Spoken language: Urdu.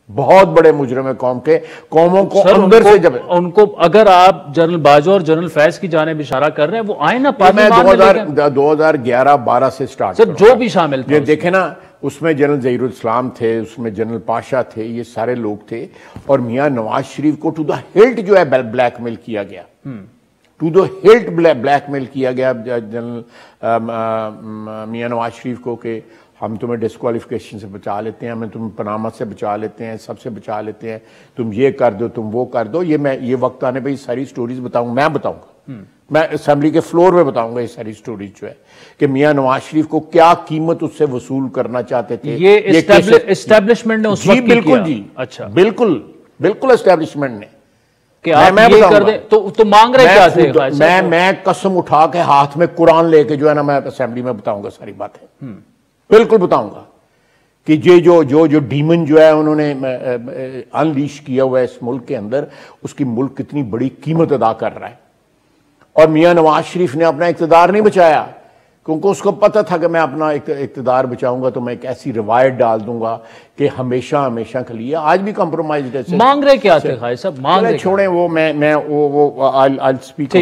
بہت بڑے مجرم ہے قوم کے. قوموں کو اندر سے جب ان کو اگر آپ جنرل باجوہ اور جنرل فیض کی جانب اشارہ کر رہے ہیں وہ آئیں نا میں پارلیمان میں. 2011-12 سے سٹارٹ سر جو بھی شامل تھے دیکھیں نا, اس میں جنرل ظہیر الاسلام تھے, اس میں جنرل پاشا تھے, یہ سارے لوگ تھے. اور میاں نواز شریف کو ٹو دا ہلٹ جو ہے بلیک میل کیا گیا, ٹو دا ہلٹ بلیک میل کیا گیا جنرل میاں نواز شریف کو کہ ہم تمہیں ڈسکوالیفیکیشن سے بچا لیتے ہیں, ہمیں تم پاناما سے بچا لیتے ہیں, سب سے بچا لیتے ہیں, تم یہ کر دو, تم وہ کر دو. یہ وقت آنے پہ یہ ساری سٹوریز بتاؤں گا, میں اسمبلی کے فلور پہ بتاؤں گا یہ ساری سٹوریز جو ہے کہ میاں نواز شریف کو کیا قیمت اس سے وصول کرنا چاہتے تھے. یہ اسٹیبلشمنٹ نے اس وقت بالکل جی, اچھا بالکل اسٹیبلشمنٹ نے کہ آپ یہ کر دیں تو مانگ رہے کیا تھے. میں قسم اٹھا کے ہاتھ میں قرآن لے کے جو ہے نا میں اسمبلی میں بتاؤں گا ساری باتیں, بالکل بتاؤں گا کہ یہ جو ڈیمن جو ہے انہوں نے انلیش کیا ہوا ہے اس ملک کے اندر, اس کی ملک کتنی بڑی قیمت ادا کر رہا ہے. اور میاں نواز شریف نے اپنا اقتدار نہیں بچایا کیونکہ اس کو پتہ تھا کہ میں اپنا اقتدار بچاؤں گا تو میں ایک ایسی روایت ڈال دوں گا کہ ہمیشہ کے لیے. آج بھی کمپرومائز مانگ رہے کیا تھے خواجہ صاحب, مانگ رہے چھوڑیں وہ, میں I'll speak